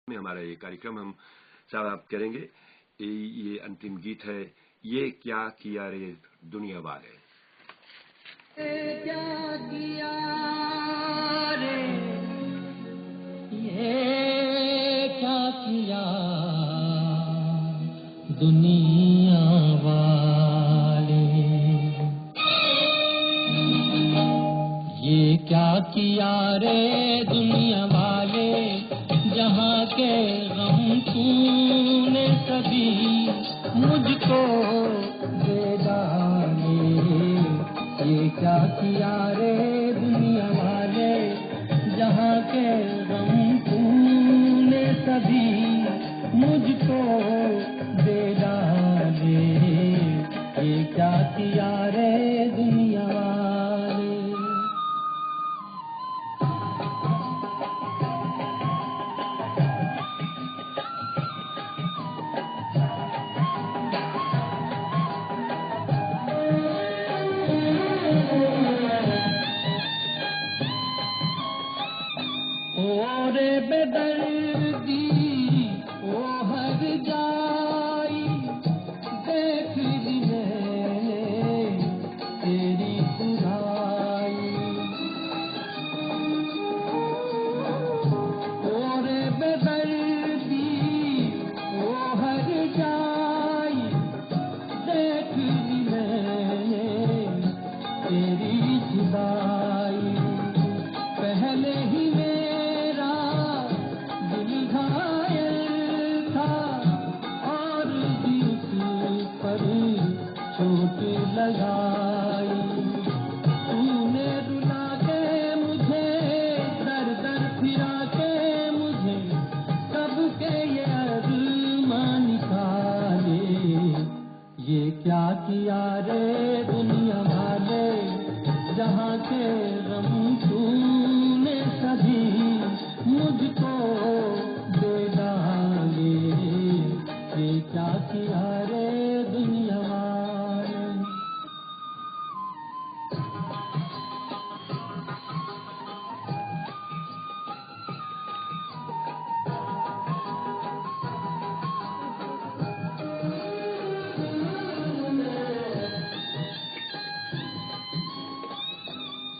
में हमारा ये कार्यक्रम हम समाप्त करेंगे। ये अंतिम गीत है, ये क्या किया रे दुनिया वाले। क्या किया रे, ये क्या किया दुनिया वाले, ये क्या किया रे दुनिया वाले, जहाँ के गम तूने कभी मुझको दे डाले। ये क्या किया रे दुनिया वाले, जहाँ के गम तूने कभी मुझको दे डाले। ये क्या किया रे दुनिया वाले। ओरे बेदर्दी ओ हर जाई, देख ली मैंने तेरी बुराई। ओरे बेदर्दी ओ हर जाई, देख ली मैंने तेरी जुदाई। पहले ही मेरा दिल घायल था, और भी उस पर चोट लगाई। तूने रुला के मुझे, दर दर फिरा के मुझे, कब के ये अरमान निकाले। ये क्या किया रे दुनिया वाले, जहाँ के गम तूने कभी मुझको दे डाले। ये क्या किया रे दुनिया वाले।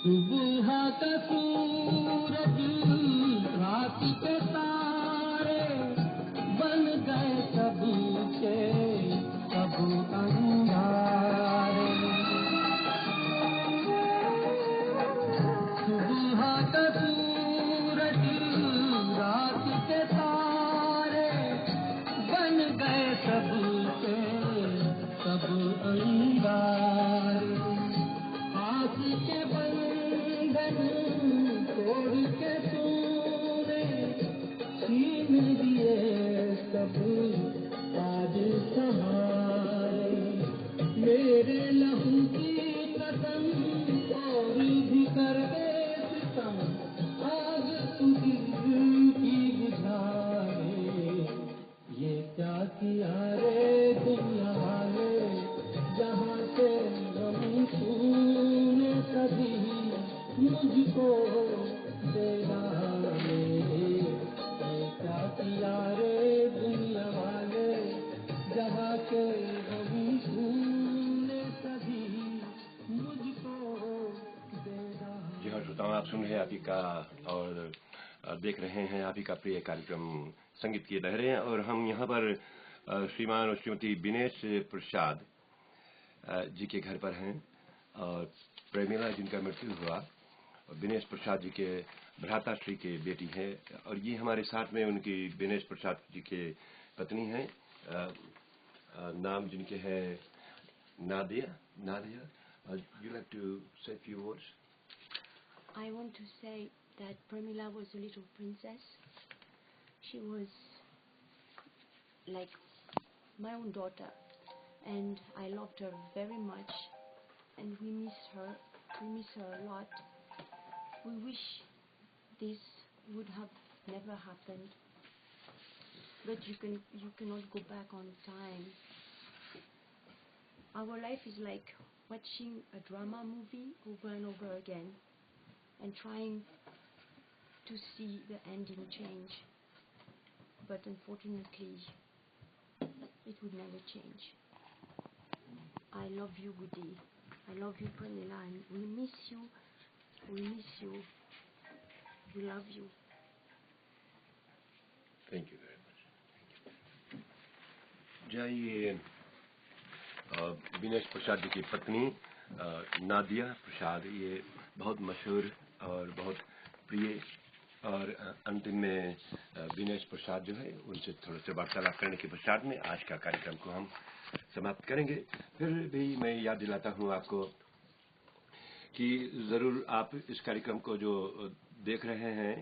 सुबह का सूरज, रात के तारे, बन गए सब के सब अंगारे। सुबह का सूरज, रात के तारे, बन गए सब के सब अंगारे। आस के बंधन तोड़ के तूने छीन दिए सब आज सहारे। मेरे लहू की कसम और भी कर दे सितम, आग तू दिल की बुझा दे। ये क्या किया रे दुनिया वाले, जहाँ से गम तूने कभी मुझको दे डाले। ये क्या किया रे दुनिया वाले, जहाँ के गम तूने कभी मुझको दे डाले। जी हाँ श्रोताओं, आप सुन रहे हैं आपी का और देख रहे हैं आपी का प्रिय कार्यक्रम संगीत की लहरें। और हम यहाँ पर श्रीमान और श्रीमती विनेश प्रसाद जी के घर पर हैं, और प्रेमिला जिनका मृत्यु हुआ, और विनेश प्रसाद जी के भ्राताश्री के बेटी हैं। और ये हमारे साथ में उनकी विनेश प्रसाद जी के पत्नी हैं, नाम जिनके हैं Nadia. Nadia, you like to say a few words? I want to say that Pramila was a little princess. She was like my own daughter, and I loved her very much, and we miss her. We miss her a lot. We wish this would have never happened, but you cannot go back on time. Our life is like watching a drama movie over and over again and trying to see the ending change. but unfortunately, it would never change. I love you, Goody. I love you, Pramila, and we miss you. We miss you. We love you. Thank you very much. जाइए विनेश प्रसाद जी की पत्नी नादिया प्रसाद, ये बहुत मशहूर और बहुत प्रिय, और अंतिम में विनेश प्रसाद जो है उनसे थोड़ा सा वार्तालाप करने के पश्चात में आज का कार्यक्रम को हम समाप्त करेंगे। फिर भी मैं याद दिलाता हूँ आपको कि ज़रूर आप इस कार्यक्रम को जो देख रहे हैं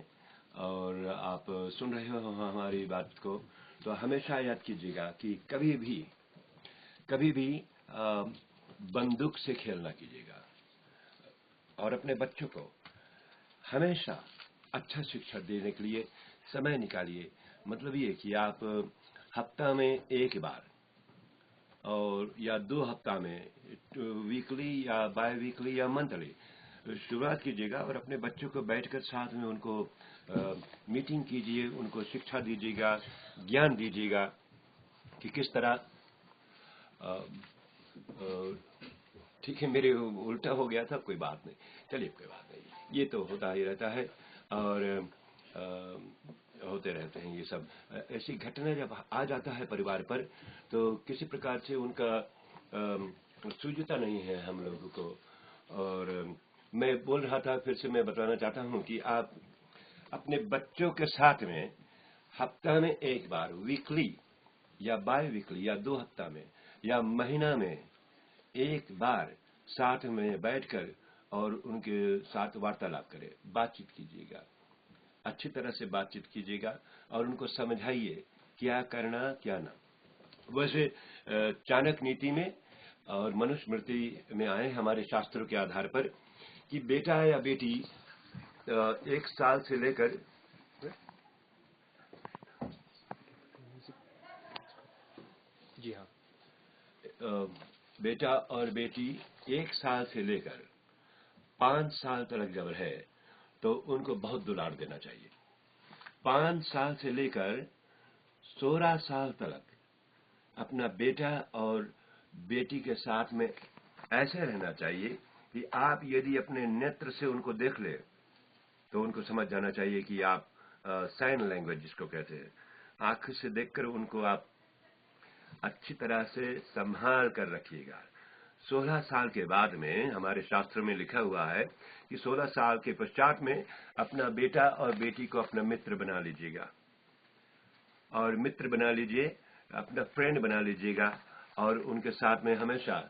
और आप सुन रहे हो हमारी बात को, तो हमेशा याद कीजिएगा कि कभी भी बंदूक से खेल ना कीजिएगा, और अपने बच्चों को हमेशा अच्छा शिक्षा देने के लिए समय निकालिए। मतलब ये कि आप हफ्ता में एक बार और या 2 हफ्ता में, वीकली या बाय वीकली या मंथली शुरुआत कीजिएगा, और अपने बच्चों को बैठकर साथ में उनको मीटिंग कीजिए, उनको शिक्षा दीजिएगा, ज्ञान दीजिएगा कि किस तरह। ठीक है, मेरे उल्टा हो गया था, कोई बात नहीं, चलिए कोई बात नहीं, ये तो होता ही रहता है और होते रहते हैं ये सब। ऐसी घटना जब आ जाता है परिवार पर, तो किसी प्रकार से उनका सूझता नहीं है हम लोगों को। और मैं बोल रहा था, फिर से मैं बताना चाहता हूँ कि आप अपने बच्चों के साथ में हफ्ता में एक बार, वीकली या बाय वीकली या 2 हफ्ता में या महीना में एक बार साथ में बैठकर और उनके साथ वार्तालाप करें, बातचीत कीजिएगा, अच्छी तरह से बातचीत कीजिएगा और उनको समझाइए क्या करना क्या ना। वैसे चाणक्य नीति में और मनुस्मृति में आए हमारे शास्त्रों के आधार पर कि बेटा या बेटी 1 साल से लेकर जी हाँ, बेटा और बेटी 1 साल से लेकर 5 साल तक जब है तो उनको बहुत दुलार देना चाहिए। 5 साल से लेकर 16 साल तक अपना बेटा और बेटी के साथ में ऐसे रहना चाहिए कि आप यदि अपने नेत्र से उनको देख ले तो उनको समझ जाना चाहिए कि आप साइन लैंग्वेज जिसको कहते हैं, आंख से देखकर उनको आप अच्छी तरह से संभाल कर रखिएगा। 16 साल के बाद में हमारे शास्त्र में लिखा हुआ है कि 16 साल के पश्चात में अपना बेटा और बेटी को अपना मित्र बना लीजिएगा, और मित्र बना लीजिए, अपना फ्रेंड बना लीजिएगा, और उनके साथ में हमेशा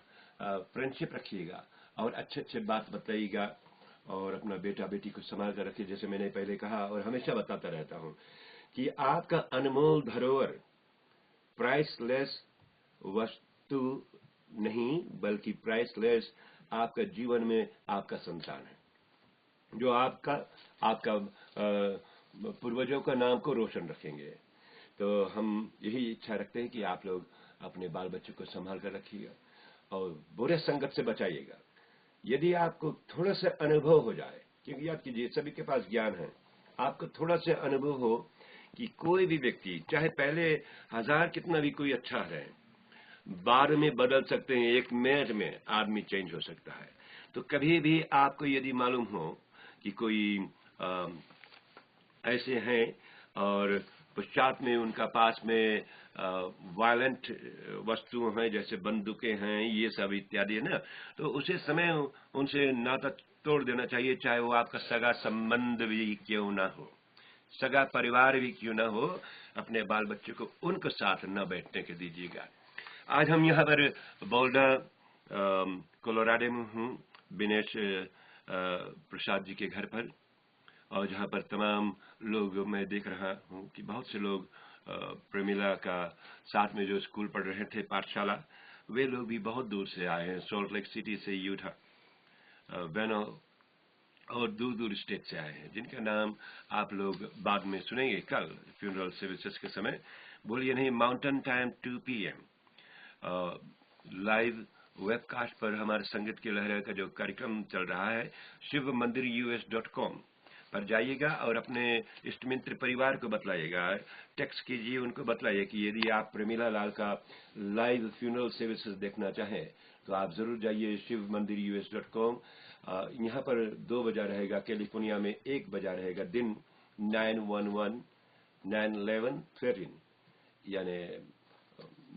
फ्रेंडशिप रखिएगा और अच्छे अच्छे बात बताइएगा, और अपना बेटा बेटी को संभाल कर रखिए। जैसे मैंने पहले कहा और हमेशा बताता रहता हूँ कि आपका अनमोल धरोहर प्राइसलेस वस्तु नहीं, बल्कि प्राइसलेस आपका जीवन में आपका संतान है, जो आपका पूर्वजों का नाम को रोशन रखेंगे। तो हम यही इच्छा रखते हैं कि आप लोग अपने बाल बच्चों को संभाल कर रखिएगा और बुरे संगत से बचाइएगा। यदि आपको थोड़ा सा अनुभव हो जाए, क्योंकि याद कीजिए सभी के पास ज्ञान है, आपको थोड़ा सा अनुभव हो कि कोई भी व्यक्ति चाहे पहले 1000 कितना भी कोई अच्छा है, बाद में बदल सकते हैं, 1 मिनट में आदमी चेंज हो सकता है। तो कभी भी आपको यदि मालूम हो कि कोई ऐसे हैं और पश्चात में उनका पास में वायलेंट वस्तु हैं जैसे बंदूकें हैं, ये सब इत्यादि है ना, तो उसे समय उनसे नाता तोड़ देना चाहिए, चाहे वो आपका सगा संबंध भी क्यों ना हो, सगा परिवार भी क्यों ना हो। अपने बाल बच्चों को उनके साथ न बैठने के दीजिएगा। आज हम यहाँ पर बोल्डर कोलोराडो में हूँ, विनेश प्रसाद जी के घर पर, और जहाँ पर तमाम लोग मैं देख रहा हूँ कि बहुत से लोग प्रेमिला का साथ में जो स्कूल पढ़ रहे थे, पाठशाला, वे लोग भी बहुत दूर से आए हैं, सॉल्ट लेक सिटी से, यूटा, वेनो और दूर दूर स्टेट से आए हैं, जिनका नाम आप लोग बाद में सुनेंगे कल फ्यूनरल सर्विसेज के समय। बोलिए नहीं, mountain time 2 PM live webcast पर हमारे संगीत की लहर का जो कार्यक्रम चल रहा है, शिव मंदिर US.com पर जाइएगा और अपने इष्ट मित्र परिवार को बतलाइएगा, टेक्स्ट कीजिए, उनको बतलाइए कि यदि आप प्रेमिला लाल का लाइव फ्यूनरल सर्विसेज देखना चाहें तो आप जरूर जाइए shivmandirus.com। यहाँ पर 2 बजा रहेगा, कैलिफोर्निया में 1 बजा रहेगा, दिन 911 9/11 13, यानी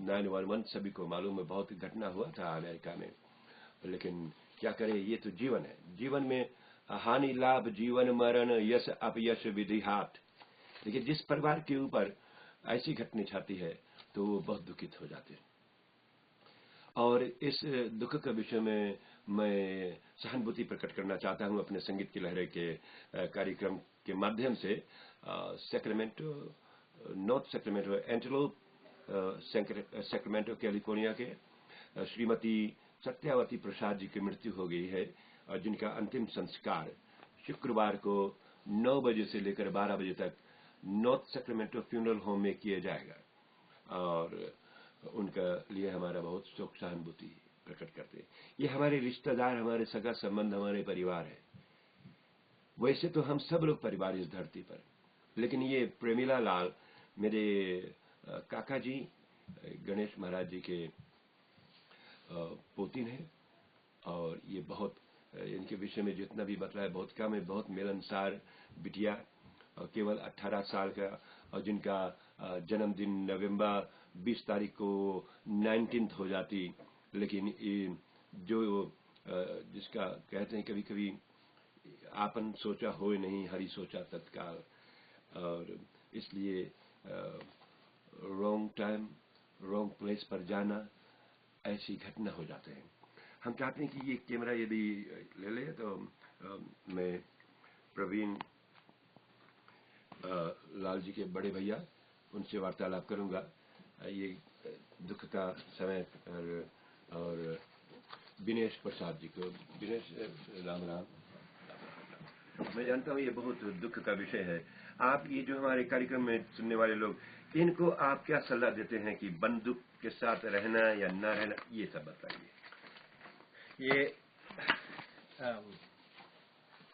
9/11 सभी को मालूम है, बहुत घटना हुआ था अमेरिका में। लेकिन क्या करें, ये तो जीवन है, जीवन में हानि लाभ जीवन मरण यश अपयश विधि हाथ। लेकिन जिस परिवार के ऊपर ऐसी घटना छाती है तो वो बहुत दुखित हो जाते हैं। और इस दुख के विषय में मैं सहानुभूति प्रकट करना चाहता हूं अपने संगीत की लहरें के कार्यक्रम के माध्यम से। Sacramento, north Sacramento, antelope Sacramento California के श्रीमती सत्यावती प्रसाद जी की मृत्यु हो गई है, और जिनका अंतिम संस्कार शुक्रवार को 9 बजे से लेकर 12 बजे तक नॉर्थ सैक्रामेंटो फ्यूनरल होम में किया जाएगा। और उनका लिए हमारा बहुत शोक सहानुभूति प्रकट करते हैं। ये हमारे रिश्तेदार, हमारे सगा संबंध, हमारे परिवार है। वैसे तो हम सब लोग परिवार इस धरती पर, लेकिन ये प्रेमिला लाल मेरे काका जी गणेश महाराज जी के पोतीन है, और ये बहुत इनके विषय में जितना भी बतलाया बहुत कम है। बहुत मिलनसार बिटिया, केवल 18 साल का, और जिनका जन्मदिन नवंबर 20 तारीख को 19th हो जाती। लेकिन ये जो जिसका कहते हैं कभी कभी आपन सोचा होए नहीं, हरि सोचा तत्काल, और इसलिए रॉन्ग टाइम रॉन्ग प्लेस पर जाना, ऐसी घटना हो जाते हैं। हम चाहते हैं कि ये कैमरा यदि ले ले तो मैं प्रवीण लाल जी के बड़े भैया, उनसे वार्तालाप करूंगा। ये दुख का समय, और दिनेश प्रसाद जी को, दिनेश राम राम। मैं जानता हूँ ये बहुत दुख का विषय है। आप ये जो हमारे कार्यक्रम में सुनने वाले लोग, इनको आप क्या सलाह देते हैं कि बंदूक के साथ रहना या न रहना, ये सब बताइए। ये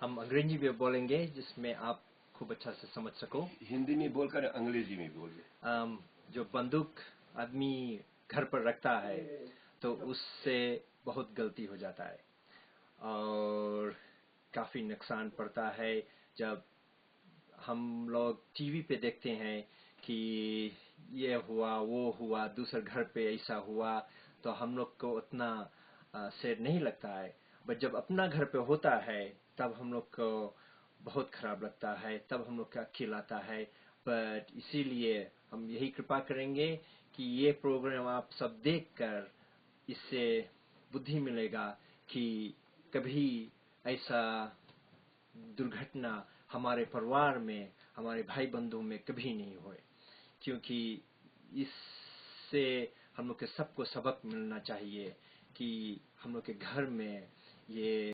हम अंग्रेजी में बोलेंगे जिसमें आप खूब अच्छा से समझ सको। हिंदी में बोलकर अंग्रेजी में बोलिए। जो बंदूक आदमी घर पर रखता है तो उससे बहुत गलती हो जाता है और काफी नुकसान पड़ता है। जब हम लोग टीवी पे देखते हैं कि ये हुआ वो हुआ, दूसरे घर पे ऐसा हुआ, तो हम लोग को उतना सेर नहीं लगता है। बट जब अपना घर पे होता है तब हम लोग को बहुत खराब लगता है, तब हम लोग का खिलाता है। बट इसीलिए हम यही कृपा करेंगे कि ये प्रोग्राम आप सब देखकर इससे बुद्धि मिलेगा कि कभी ऐसा दुर्घटना हमारे परिवार में, हमारे भाई बंधु में कभी नहीं होए, क्योंकि इससे हम लोग के सबको सबक मिलना चाहिए कि हम लोग के घर में ये